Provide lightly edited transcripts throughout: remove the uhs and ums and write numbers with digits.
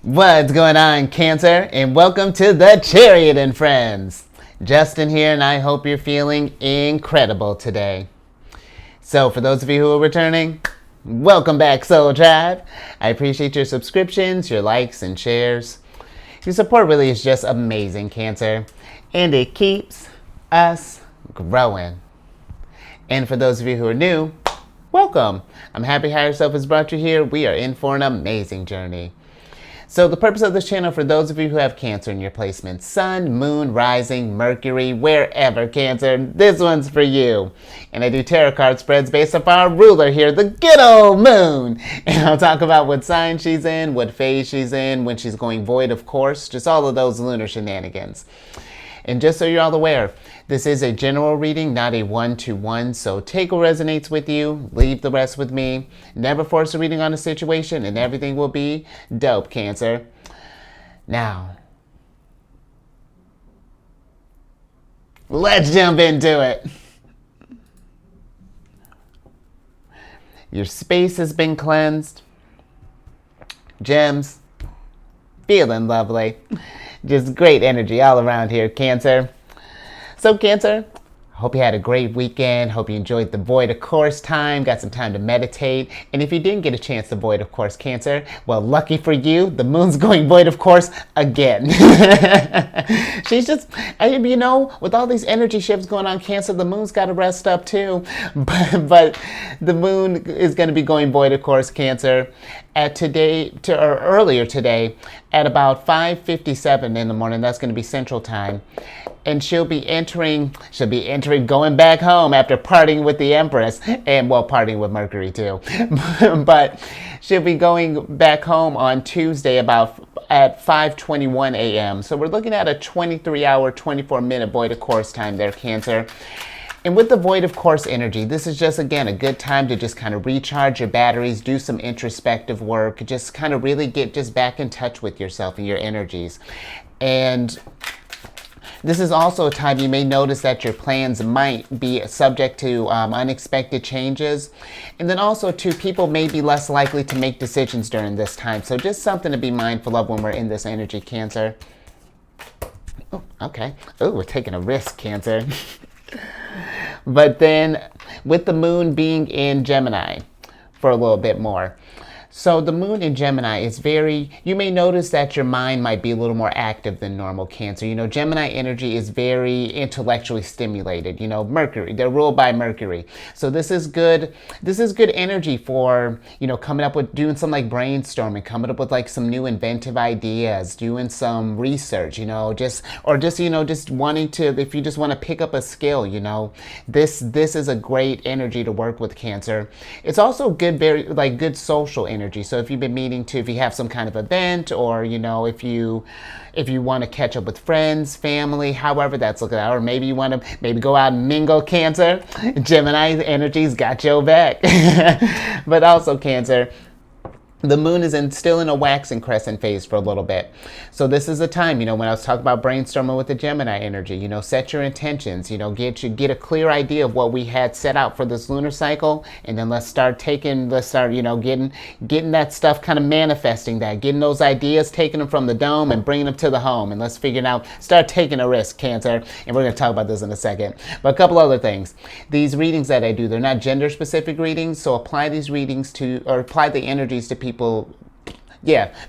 What's going on, Cancer? And welcome to the Chariot Friends. Justin here, and I hope you're feeling incredible today. So, for those of you who are returning, welcome back, Soul Tribe. I appreciate your subscriptions, your likes, and shares. Your support really is just amazing, Cancer, and it keeps us growing. And for those of you who are new, welcome. I'm happy Higher Self has brought you here. We are in for an amazing journey. So the purpose of this channel, for those of you who have Cancer in your placements, Sun, Moon, Rising, Mercury, wherever, Cancer, this one's for you. And I do tarot card spreads based off our ruler here, the good old Moon. And I'll talk about what sign she's in, what phase she's in, when she's going void, of course, just all of those lunar shenanigans. And just so you're all aware, this is a general reading, not a one-to-one, so take what resonates with you, leave the rest with me. Never force a reading on a situation, and everything will be dope, Cancer. Now, let's jump into it. Your space has been cleansed. Gems, feeling lovely. Just great energy all around here, Cancer. So, Cancer, hope you had a great weekend. Hope you enjoyed the Void of Course time, got some time to meditate. And if you didn't get a chance to Void of Course, Cancer, well, lucky for you, the Moon's going Void of Course again. She's just, with all these energy shifts going on, Cancer, the Moon's got to rest up too. But the Moon is going to be going Void of Course, Cancer, earlier today at about 5:57 in the morning. That's going to be Central Time. And she'll be entering, going back home after partying with the Empress, and partying with Mercury too. But she'll be going back home on Tuesday at 5:21 a.m. So we're looking at a 23-hour, 24-minute Void of Course time there, Cancer. And with the Void of Course energy, this is just, again, a good time to just kind of recharge your batteries, do some introspective work, just kind of really get just back in touch with yourself and your energies. And this is also a time you may notice that your plans might be subject to unexpected changes. And then also, too, people may be less likely to make decisions during this time. So just something to be mindful of when we're in this energy, Cancer. Oh, okay. Oh, we're taking a risk, Cancer. But then with the Moon being in Gemini for a little bit more. So the Moon in Gemini is you may notice that your mind might be a little more active than normal, Cancer. Gemini energy is very intellectually stimulated. Mercury, they're ruled by Mercury. So this is good energy for, coming up with, doing some like brainstorming, coming up with like some new inventive ideas, doing some research, just wanting to, if you just want to pick up a skill, this is a great energy to work with, Cancer. It's also good, very like good social energy. So if you've been meaning to, if you have some kind of event, or if you want to catch up with friends, family, however that's looking at, or maybe you want to go out and mingle, Cancer, Gemini energy's got your back. But also, Cancer, the Moon is still in a waxing crescent phase for a little bit. So this is a time, when I was talking about brainstorming with the Gemini energy, set your intentions, get a clear idea of what we had set out for this lunar cycle, and then let's start getting that stuff, kind of manifesting that, getting those ideas, taking them from the dome and bringing them to the home, and let's figure it out, start taking a risk, Cancer. And we're going to talk about this in a second. But a couple other things. These readings that I do, they're not gender specific readings, so apply these readings apply the energies to people.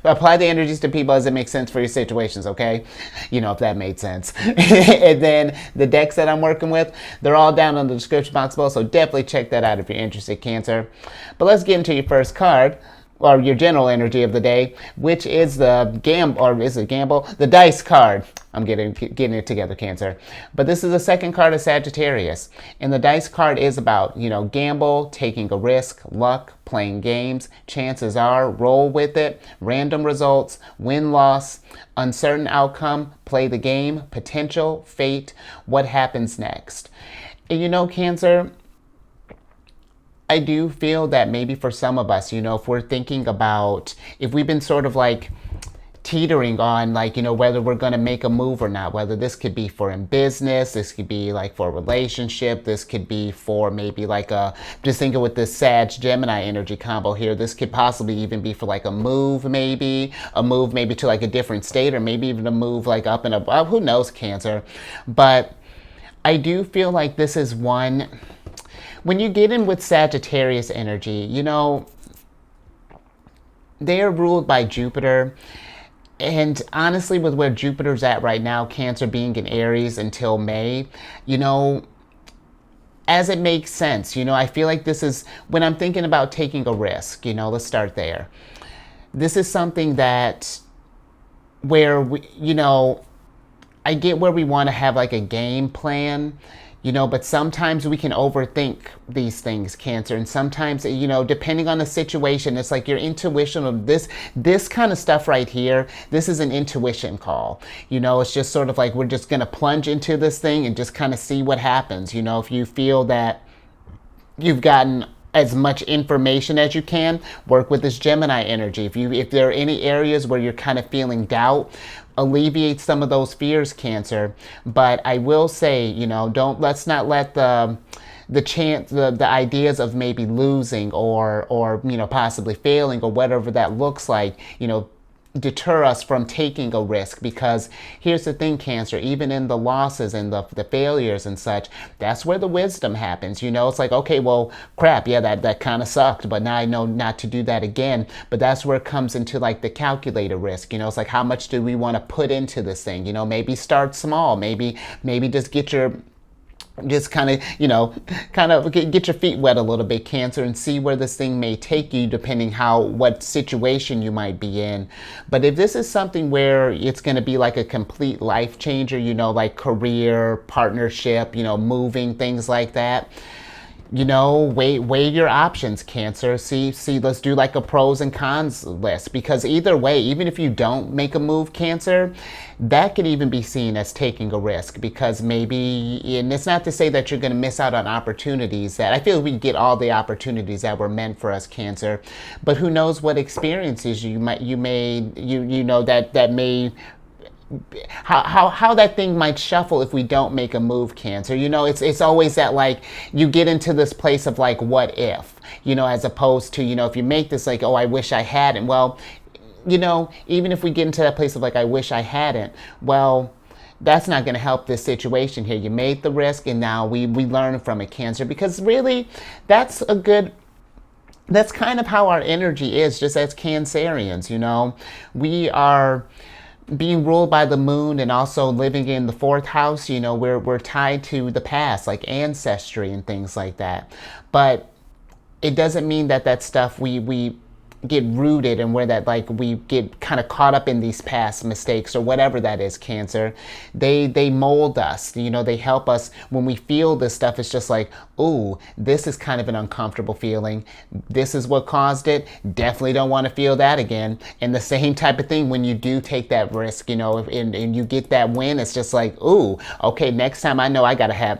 Apply the energies to people as it makes sense for your situations, okay? If that made sense. And then the decks that I'm working with, they're all down in the description box below, so definitely check that out if you're interested, Cancer. But let's get into your first card, or your general energy of the day, which is the the dice card. I'm getting it together, Cancer. But this is the second card of Sagittarius. And the dice card is about, gamble, taking a risk, luck, playing games, chances are, roll with it, random results, win-loss, uncertain outcome, play the game, potential, fate, what happens next. And Cancer, I do feel that maybe for some of us, if we're thinking about, if we've been sort of like teetering on, like, whether we're going to make a move or not, whether this could be for in business, this could be like for a relationship, this could be for maybe like just thinking with this Sag Gemini energy combo here, this could possibly even be for like a move maybe to like a different state, or maybe even a move like up and above, who knows, Cancer. But I do feel like this is one, when you get in with Sagittarius energy, they are ruled by Jupiter. And honestly, with where Jupiter's at right now, Cancer being in Aries until May, as it makes sense, I feel like this is, when I'm thinking about taking a risk, let's start there. This is something that, where I get where we want to have like a game plan, but sometimes we can overthink these things, Cancer. And sometimes, depending on the situation, it's like your intuition of this kind of stuff right here. This is an intuition call. It's just sort of like we're just going to plunge into this thing and just kind of see what happens. If you feel that you've gotten as much information as you can, work with this Gemini energy. If there are any areas where you're kind of feeling doubt, alleviate some of those fears, Cancer. But I will say, let's not let the ideas of maybe losing or possibly failing or whatever that looks like, deter us from taking a risk. Because here's the thing, Cancer, even in the losses and the failures and such, that's where the wisdom happens. It's like, okay, well, crap, yeah, that kind of sucked, but now I know not to do that again. But that's where it comes into like the calculated risk. It's like, how much do we want to put into this thing? Maybe start small, maybe just get your kind of get your feet wet a little bit, Cancer, and see where this thing may take you, depending what situation you might be in. But if this is something where it's going to be like a complete life changer, like career, partnership, moving, things like that, weigh your options, Cancer. See, let's do like a pros and cons list, because either way, even if you don't make a move, Cancer, that could even be seen as taking a risk. Because maybe, and it's not to say that you're going to miss out on opportunities, that I feel we get all the opportunities that were meant for us, Cancer, but who knows what experiences that may, how that thing might shuffle if we don't make a move, Cancer. It's always that, like, you get into this place of like, what if, as opposed to, if you make this like, oh, I wish I hadn't. Well, even if we get into that place of like, I wish I hadn't, well, that's not going to help this situation here. You made the risk, and now we learn from it, Cancer. Because really, that's kind of how our energy is, just as Cancerians. We are being ruled by the moon and also living in the fourth house. We're tied to the past, like ancestry and things like that. But it doesn't mean that stuff we get rooted, and where that, like, we get kind of caught up in these past mistakes or whatever that is, Cancer. They mold us, they help us. When we feel this stuff, it's just like, ooh, this is kind of an uncomfortable feeling. This is what caused it. Definitely don't want to feel that again. And the same type of thing when you do take that risk, and you get that win, it's just like, ooh, okay, next time I know I got to have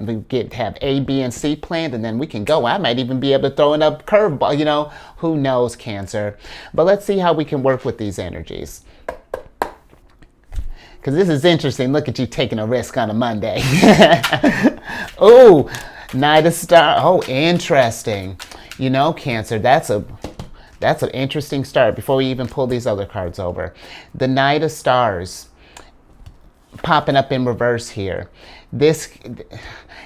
A, B, and C planned, and then we can go. I might even be able to throw in a curveball, who knows, Cancer. But let's see how we can work with these energies. Because this is interesting. Look at you taking a risk on a Monday. Oh, Knight of Stars. Oh, interesting. Cancer, that's an interesting start. Before we even pull these other cards over, the Knight of Stars popping up in reverse here. This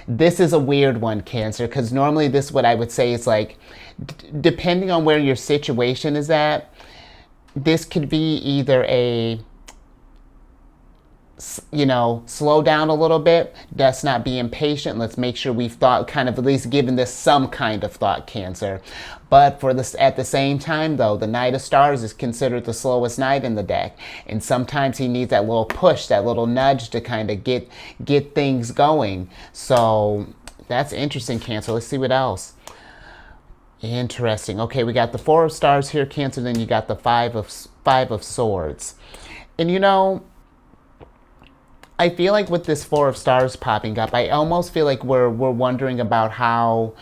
is a weird one, Cancer, because normally this, what I would say is like, depending on where your situation is at, this could be either a, slow down a little bit. Let's not be impatient. Let's make sure we've kind of at least given this some kind of thought, Cancer. But at the same time, though, the Knight of Stars is considered the slowest knight in the deck. And sometimes he needs that little push, that little nudge to kind of get things going. So that's interesting, Cancer. Let's see what else. Interesting. Okay, we got the Four of Stars here, Cancer. Then you got the Five of Swords. And I feel like with this Four of Stars popping up, I almost feel like we're wondering about how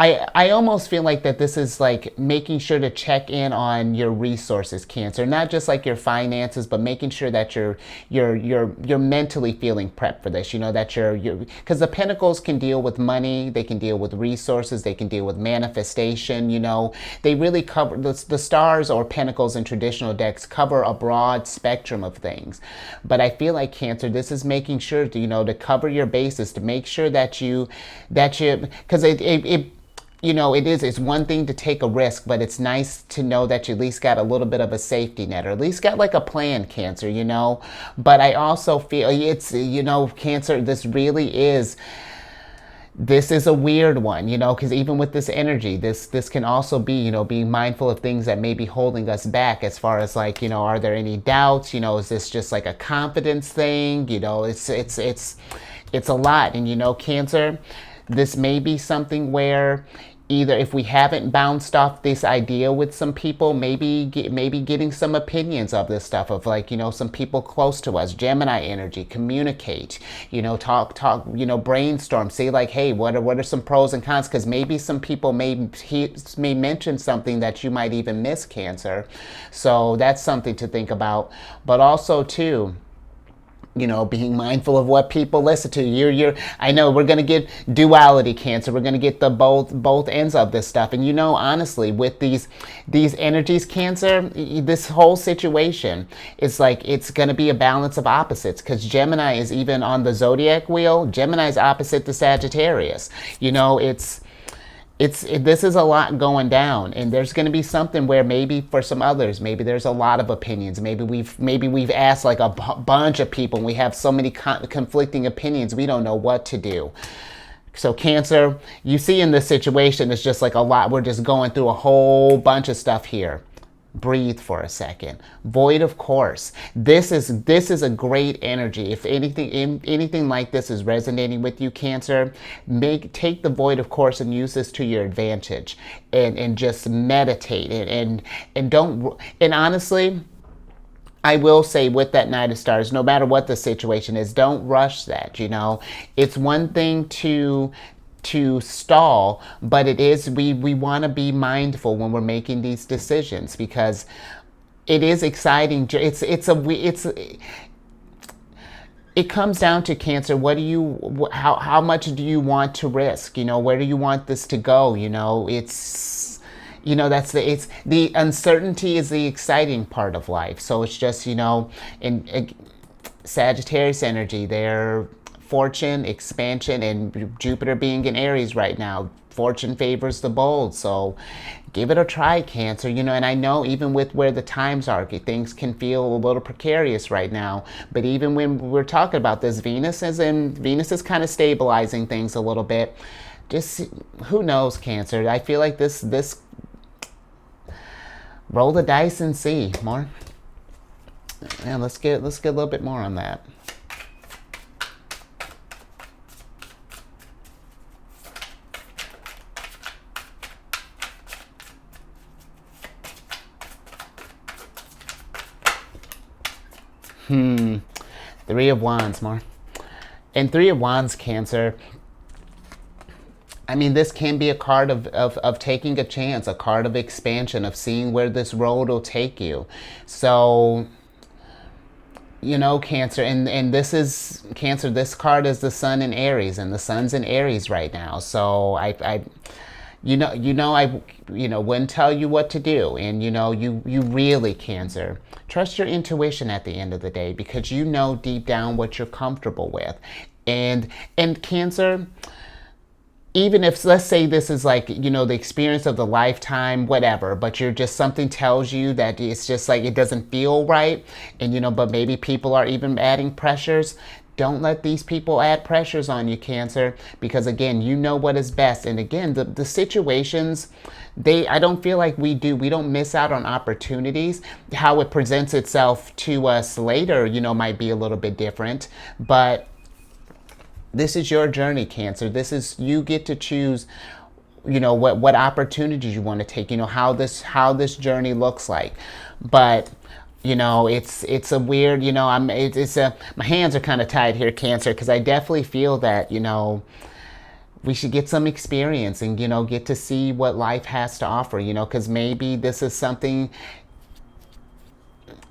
I almost feel like that this is like making sure to check in on your resources, Cancer, not just like your finances, but making sure that you're mentally feeling prepped for this. You know that you're because the Pentacles can deal with money, they can deal with resources, they can deal with manifestation. You know, they really cover the stars or Pentacles in traditional decks cover a broad spectrum of things. But I feel like, Cancer, this is making sure to, you know, to cover your bases, to make sure that you because it you know, it's one thing to take a risk, but it's nice to know that you at least got a little bit of a safety net, or at least got like a plan, Cancer, you know. But I also feel it's, you know, Cancer, this is a weird one, you know, because even with this energy, this can also be, you know, being mindful of things that may be holding us back, as far as like, you know, are there any doubts? You know, is this just like a confidence thing? You know, it's a lot. And, you know, Cancer, this may be something where either if we haven't bounced off this idea with some people, maybe getting some opinions of this stuff, of like, you know, some people close to us, Gemini energy, communicate, you know, talk, you know, brainstorm, say like, hey, what are some pros and cons? Because maybe some people may mention something that you might even miss, Cancer. So that's something to think about. But also too, you know, being mindful of what people listen to. I know we're gonna get duality, Cancer. We're gonna get the both ends of this stuff. And you know, honestly, with these energies, Cancer, this whole situation is like it's gonna be a balance of opposites. Because Gemini is, even on the zodiac wheel, Gemini is opposite the Sagittarius. You know, this is a lot going down, and there's going to be something where maybe for some others, maybe there's a lot of opinions. Maybe we've asked like a bunch of people, and we have so many conflicting opinions, we don't know what to do. So Cancer, you see in this situation, it's just like a lot. We're just going through a whole bunch of stuff here. Breathe for a second. Void of course. This is a great energy. If anything like this is resonating with you, Cancer, take the void of course and use this to your advantage, and just meditate and don't. And honestly, I will say with that Knight of Stars, no matter what the situation is, don't rush that. You know, it's one thing to stall, but it is, we want to be mindful when we're making these decisions, because it is exciting. It comes down to, Cancer, how much do you want to risk? You know, where do you want this to go? You know, it's the uncertainty is the exciting part of life. So it's just, you know, in Sagittarius energy, they're fortune, expansion, and Jupiter being in Aries right now, fortune favors the bold. So give it a try, Cancer. You know, and I know even with where the times are, things can feel a little precarious right now. But even when we're talking about this, Venus is kind of stabilizing things a little bit. Just who knows, Cancer? I feel like this roll the dice and see more. Yeah, let's get a little bit more on that. Three of Wands, more. And Three of Wands, Cancer, I mean, this can be a card of taking a chance, a card of expansion, of seeing where this road will take you. So, you know, Cancer, and this is, Cancer, this card is the Sun in Aries, and the Sun's in Aries right now. So I wouldn't tell you what to do. And, you know, you really, Cancer, trust your intuition at the end of the day, because you know deep down what you're comfortable with. And Cancer, even if, let's say this is like, you know, the experience of the lifetime, whatever, but something tells you that it's just like, it doesn't feel right. And, you know, but maybe people are even adding pressures. Don't let these people add pressures on you, Cancer, because again, you know what is best. And again, the situations, I don't feel like we don't miss out on opportunities. How it presents itself to us later, you know, might be a little bit different, but this is your journey, Cancer. You get to choose, you know, what opportunities you want to take, you know, how this journey looks like. But, you know, it's a weird, you know, my hands are kind of tied here, Cancer, because I definitely feel that, you know, we should get some experience and, get to see what life has to offer, because maybe this is something,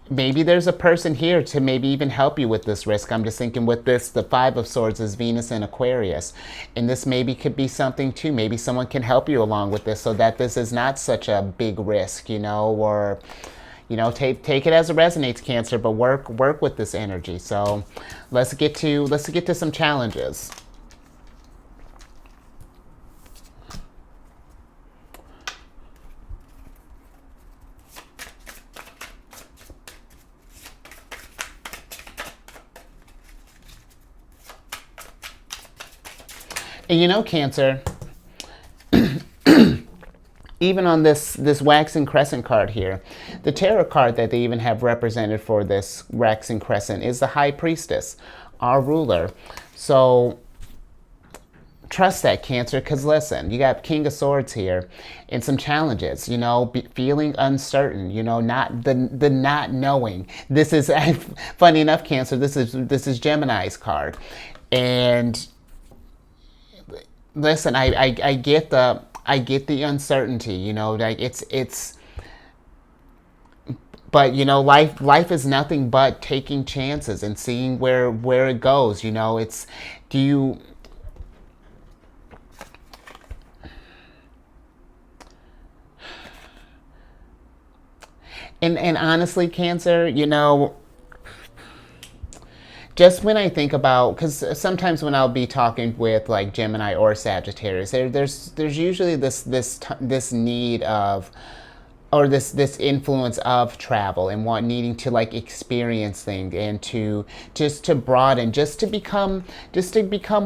maybe there's a person here to maybe even help you with this risk. I'm just thinking with this, the Five of Swords is Venus and Aquarius. And this maybe could be something too. Maybe someone can help you along with this so that this is not such a big risk, or, take it as it resonates, Cancer, but work with this energy. So let's get to some challenges. And Cancer, even on this waxing crescent card here, the tarot card that they even have represented for this waxing crescent is the High Priestess, our ruler. So trust that, Cancer, because listen, you got King of Swords here and some challenges, feeling uncertain, not the not knowing. This is, funny enough, Cancer, this is Gemini's card. And listen, I get the uncertainty, like it's but life is nothing but taking chances and seeing where it goes. It's do you and honestly, Cancer, just when I think about, because sometimes when I'll be talking with like Gemini or Sagittarius, there's usually this need of, or this influence of travel and needing to like experience things and to broaden, just to become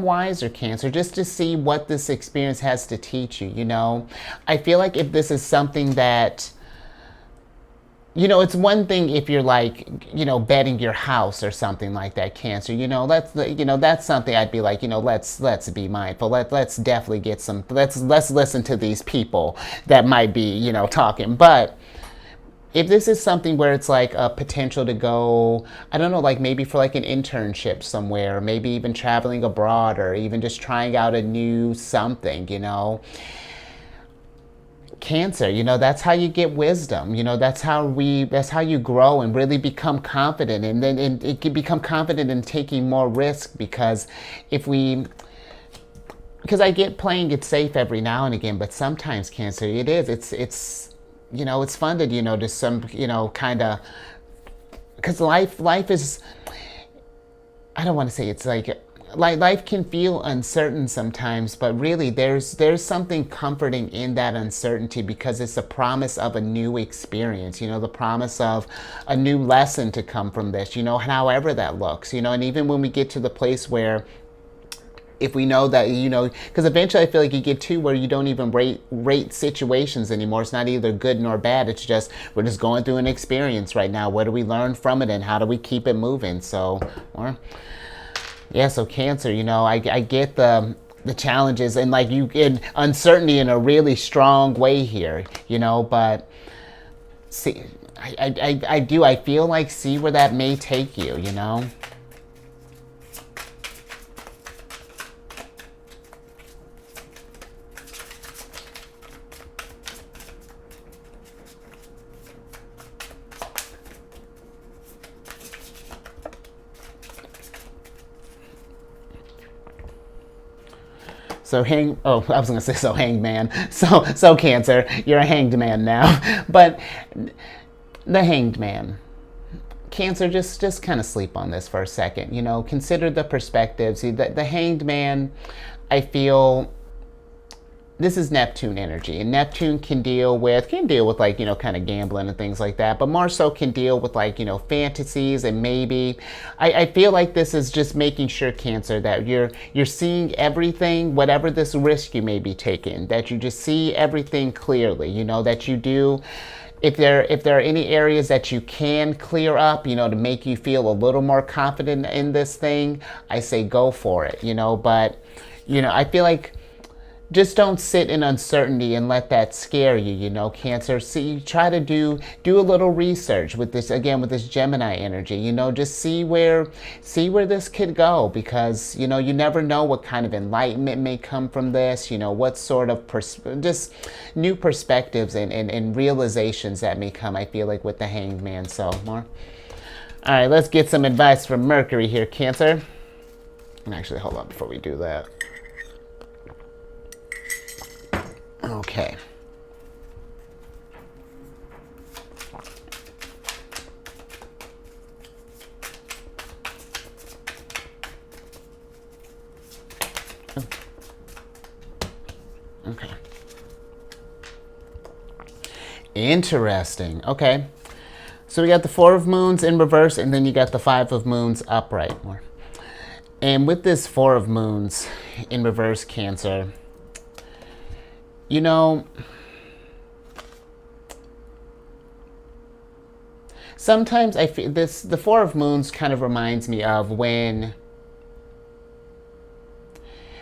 wiser, Cancer, just to see what this experience has to teach you. I feel like if this is something that, it's one thing if you're like, betting your house or something like that, Cancer. That's something I'd be like, let's be mindful. Let's definitely get some. Let's listen to these people that might be, talking. But if this is something where it's like a potential to go, I don't know, like maybe for like an internship somewhere, or maybe even traveling abroad, or even just trying out a new something, Cancer, that's how you get wisdom. That's how you grow and really become confident, and then it can become confident in taking more risk, because because I get playing it safe every now and again, but sometimes, Cancer, it's fun to to some kind of, because life is, I don't want to say it's like life can feel uncertain sometimes, but really there's something comforting in that uncertainty, because it's a promise of a new experience, the promise of a new lesson to come from this, however that looks, and even when we get to the place where, if we know that, because eventually I feel like you get to where you don't even rate situations anymore. It's not either good nor bad. It's just, we're just going through an experience right now. What do we learn from it, and how do we keep it moving? So, yeah, so Cancer, I get the challenges and like you get uncertainty in a really strong way here, but see, I feel like see where that may take you, So I was gonna say so hanged man. So Cancer, you're a hanged man now. But the hanged man. Cancer, just kind of sleep on this for a second. Consider the perspectives. See, the hanged man, I feel, this is Neptune energy, and Neptune can deal with like, kind of gambling and things like that, but more so can deal with like, fantasies, and maybe I feel like this is just making sure, Cancer, that you're seeing everything, whatever this risk you may be taking, that you just see everything clearly, that you do. If there are any areas that you can clear up, to make you feel a little more confident in this thing, I say go for it, but I feel like just don't sit in uncertainty and let that scare you, you know, Cancer. See, try to do a little research with this, again, with this Gemini energy, you know, just see where this could go, because, you know, you never know what kind of enlightenment may come from this, you know, what sort of just new perspectives and realizations that may come, I feel like, with the Hanged Man. So more. All right, let's get some advice from Mercury here, Cancer. And actually, hold on before we do that. Okay. Okay. Interesting. Okay. So we got the Four of Moons in reverse, and then you got the Five of Moons upright. And with this Four of Moons in reverse, Cancer, you know, sometimes I feel the Four of Moons kind of reminds me of when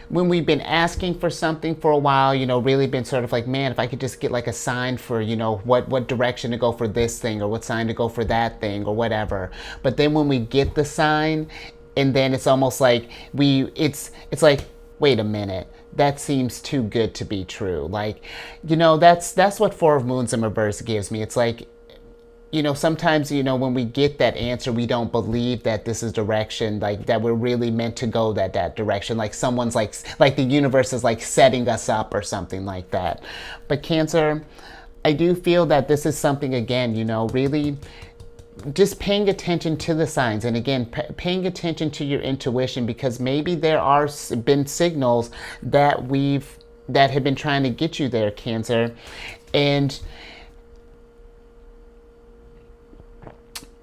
we've been asking for something for a while, you know, really been sort of like, man, if I could just get like a sign for, you know, what direction to go for this thing, or what sign to go for that thing, or whatever. But then when we get the sign, and then it's almost like it's like, wait a minute, that seems too good to be true. Like, you know, that's what Four of Moons in reverse gives me. It's like, you know, sometimes, you know, when we get that answer, we don't believe that this is direction, like that we're really meant to go that direction. Like someone's like the universe is like setting us up or something like that. But Cancer, I do feel that this is something, again, you know, really just paying attention to the signs, and again, paying attention to your intuition, because maybe there are been signals that have been trying to get you there, Cancer. And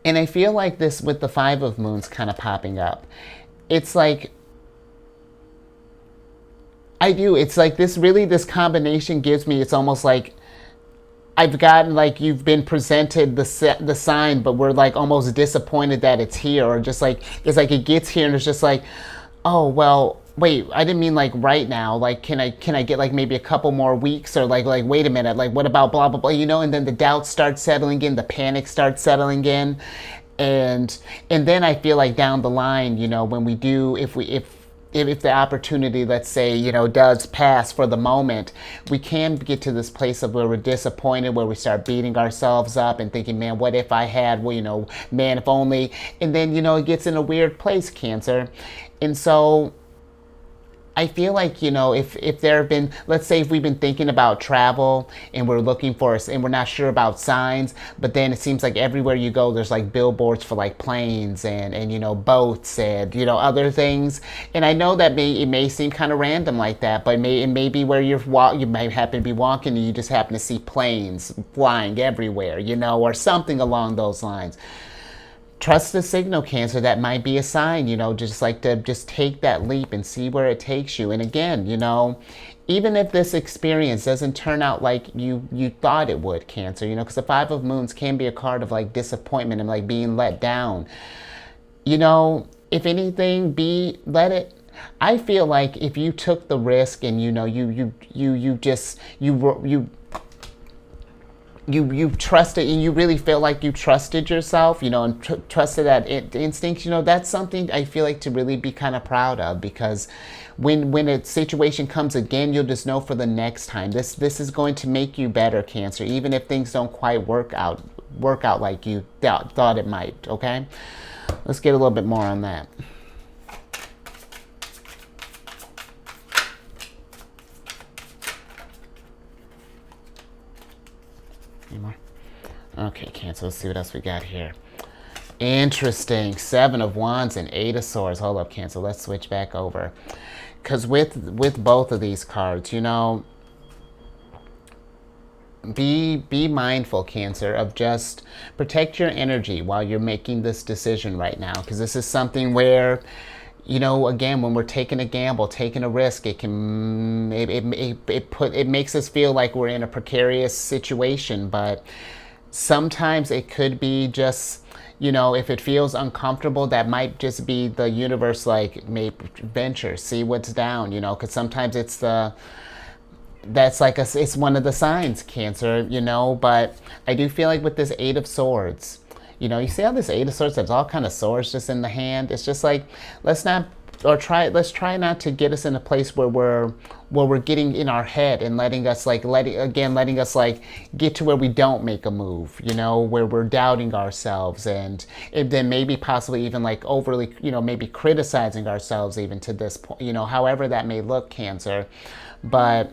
I feel like this with the Five of Moons kind of popping up, it's like, it's like this combination gives me, it's almost like I've gotten, like, you've been presented the sign, but we're like almost disappointed that it's here, or just like, it's like it gets here and it's just like, oh, well, wait, I didn't mean like right now, like, can I get like maybe a couple more weeks, or like wait a minute, like what about blah blah blah, you know? And then the doubt starts settling in, the panic starts settling in, and then I feel like down the line, you know, when we do, if the opportunity, let's say, you know, does pass for the moment, we can get to this place of where we're disappointed, where we start beating ourselves up and thinking, man, what if I had, well, you know, man, if only. And then, you know, it gets in a weird place, Cancer. And so I feel like, you know, if there have been, let's say if we've been thinking about travel and we're looking for us and we're not sure about signs, but then it seems like everywhere you go, there's like billboards for like planes and you know, boats and, you know, other things. And I know that it may seem kind of random like that, but it may be where you may happen to be walking and you just happen to see planes flying everywhere, you know, or something along those lines. Trust the signal, Cancer. That might be a sign, you know, just like to just take that leap and see where it takes you. And again, you know, even if this experience doesn't turn out like you thought it would, Cancer, you know, because the Five of Moons can be a card of like disappointment and like being let down. You know, if anything, I feel like if you took the risk and, you know, you trusted, and you really feel like you trusted yourself, you know, and trusted that instinct, you know, that's something I feel like to really be kind of proud of, because when a situation comes again, you'll just know for the next time, this is going to make you better, Cancer, even if things don't quite work out like you thought it might. Okay, let's get a little bit more on that. Anymore? Okay, Cancer, let's see what else we got here. Interesting. Seven of Wands and Eight of Swords. Hold up, Cancer. Let's switch back over. Because with both of these cards, you know, be mindful, Cancer, of just protect your energy while you're making this decision right now. Because this is something where, you know, again, when we're taking a gamble, taking a risk, it makes us feel like we're in a precarious situation. But sometimes it could be just, you know, if it feels uncomfortable, that might just be the universe, like, maybe venture, see what's down, you know, because sometimes it's the that's like it's one of the signs, Cancer, but I do feel like with this Eight of Swords, you see how this Eight of Swords has all kind of swords just in the hand. It's just like, let's try not to get us in a place where we're getting in our head and letting us get to where we don't make a move, where we're doubting ourselves, and then maybe possibly even like overly, maybe criticizing ourselves even to this point, however that may look, Cancer. But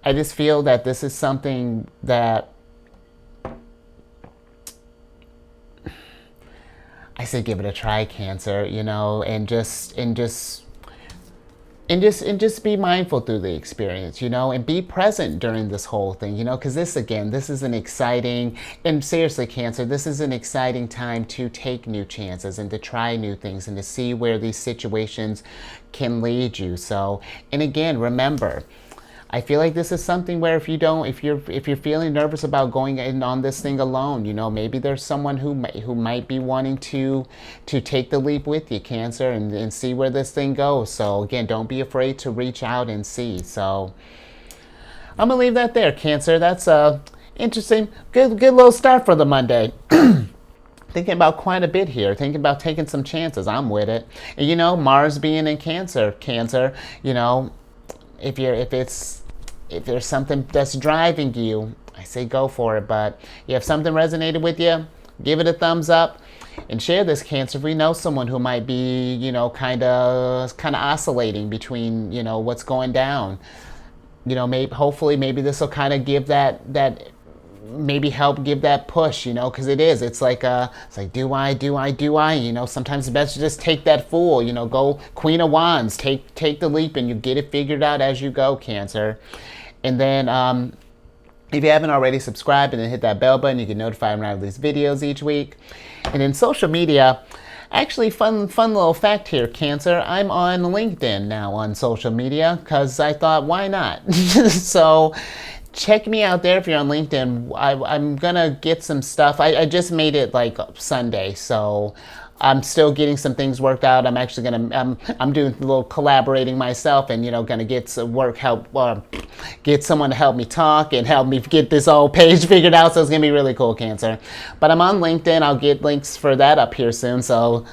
I just feel that this is something that I say give it a try, Cancer, and just be mindful through the experience, and be present during this whole thing, because this is an exciting, and seriously, Cancer, this is an exciting time to take new chances and to try new things and to see where these situations can lead you. So, and again, remember, I feel like this is something where if you're feeling nervous about going in on this thing alone, maybe there's someone who might be wanting to take the leap with you, Cancer, and see where this thing goes. So again, don't be afraid to reach out and see. So I'm gonna leave that there, Cancer. That's interesting, good little start for the Monday. Thinking about quite a bit here, thinking about taking some chances. I'm with it. And Mars being in Cancer, if there's something that's driving you, I say go for it. But if something resonated with you, give it a thumbs up and share this, Cancer. If we know someone who might be, kind of oscillating between, what's going down, hopefully maybe this will kind of give that maybe help give that push, because it's like do I, sometimes it's best to just take that fool, go Queen of Wands, take the leap, and you get it figured out as you go, Cancer. And then if you haven't already, subscribed and then hit that bell button. You get notified when I release videos each week. And in social media, actually, fun little fact here, Cancer, I'm on LinkedIn now on social media because I thought, why not? So check me out there if you're on LinkedIn. I'm gonna get some stuff. I just made it like Sunday, so I'm still getting some things worked out. I'm actually I'm doing a little collaborating myself, and gonna get some get someone to help me talk and help me get this whole page figured out. So it's gonna be really cool, Cancer. But I'm on LinkedIn. I'll get links for that up here soon. So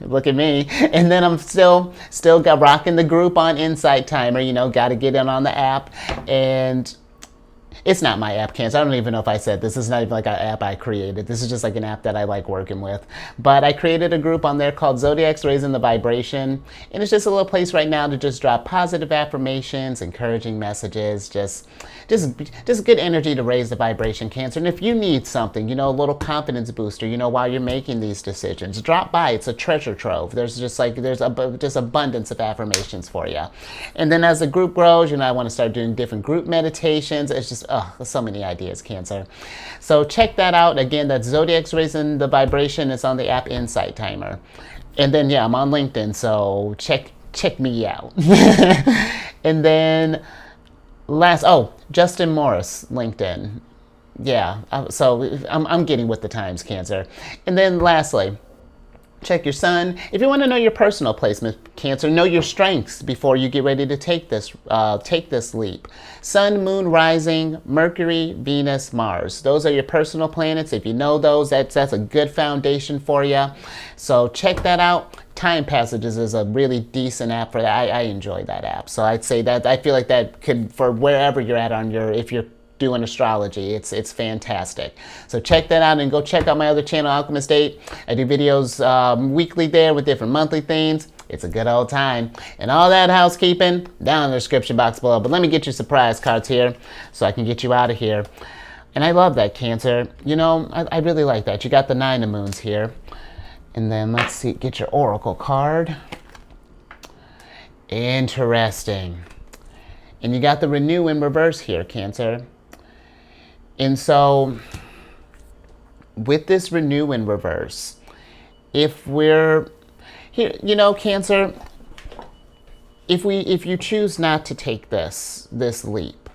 look at me. And then I'm still got rocking the group on Insight Timer. Got to get in on the app. And it's not my app, Cancer. I don't even know if I said this. This is not even like an app I created. This is just like an app that I like working with. But I created a group on there called Zodiac's Raising the Vibration. And it's just a little place right now to just drop positive affirmations, encouraging messages, just good energy to raise the vibration, Cancer. And if you need something, a little confidence booster, while you're making these decisions, drop by. It's a treasure trove. There's just abundance of affirmations for you. And then as the group grows, I want to start doing different group meditations. It's just, there's so many ideas, Cancer. So check that out. Again, that's Zodiac's Raising the Vibration. It's on the app Insight Timer. And then, I'm on LinkedIn, so check me out. And then Justin Morris, LinkedIn. Yeah, so I'm getting with the times, Cancer. And then lastly, check your sun. If you want to know your personal placement, Cancer, know your strengths before you get ready to take this leap. Sun, moon, rising, Mercury, Venus, Mars. Those are your personal planets. If you know those, that's a good foundation for you. So check that out. Time Passages is a really decent app for that. I enjoy that app. So I'd say that I feel like that could, for wherever you're at if you're doing astrology, it's fantastic. So check that out, and go check out my other channel, Alchemist 8. I do videos weekly there with different monthly themes. It's a good old time. And all that housekeeping down in the description box below. But let me get you surprise cards here so I can get you out of here. And I love that, Cancer. I really like that. You got the Nine of Moons here. And then let's see, get your Oracle card. Interesting. And you got the Renew in reverse here, Cancer. And so with this Renew in reverse, if we're here, Cancer, if you choose not to take this leap,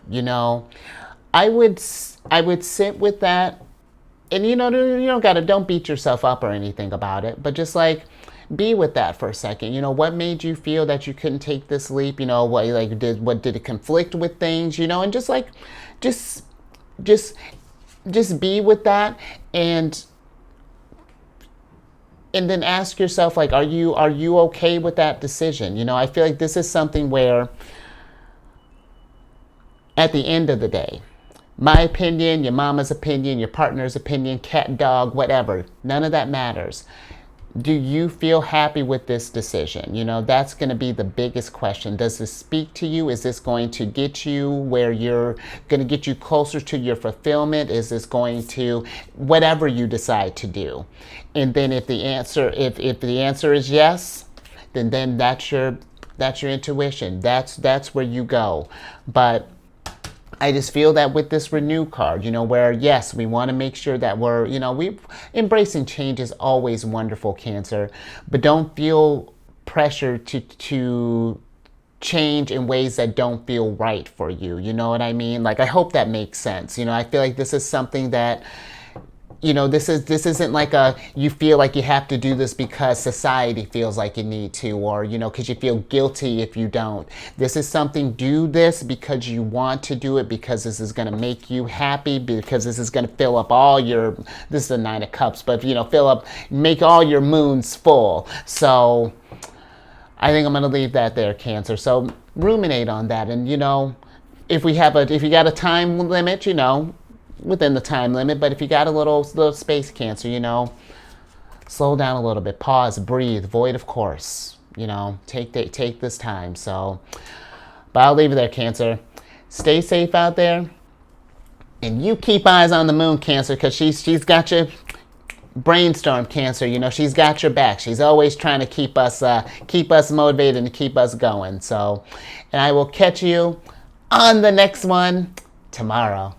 I would sit with that. And don't beat yourself up or anything about it, but just like be with that for a second. You know, what made you feel that you couldn't take this leap? You know, what did it conflict with things? You know, and just like, just just just be with that, and then ask yourself, like, are you okay with that decision? You know, I feel like this is something where, at the end of the day, my opinion, your mama's opinion, your partner's opinion, cat, dog, whatever, none of that matters. Do you feel happy with this decision? You know, that's going to be the biggest question. Does this speak to you? Is this going to get you where you're going to get you closer to your fulfillment? Is this going to, whatever you decide to do? And then if the answer is yes, then that's your intuition. That's where you go. But I just feel that with this renew card, you know, where yes, we want to make sure that we're, you know, embracing change is always wonderful, Cancer, but don't feel pressure to change in ways that don't feel right for you. You know what I mean? Like, I hope that makes sense. You know, I feel like this is something that, you know, this isn't like you feel like you have to do this because society feels like you need to, or, you know, because you feel guilty if you don't. This is something, do this because you want to do it, because this is going to make you happy, because this is going to fill up all your, this is a 9 of Cups, but, you know, make all your moons full. So I think I'm going to leave that there, Cancer. So ruminate on that. And, you know, if you got a time limit, you know, within the time limit, but if you got a little space, Cancer, you know, slow down a little bit, pause, breathe, void of course, you know, take this time. So, but I'll leave it there, Cancer. Stay safe out there, and you keep eyes on the moon, Cancer, because she's got your brainstorm, Cancer. You know, she's got your back. She's always trying to keep us motivated and keep us going. So, and I will catch you on the next one tomorrow.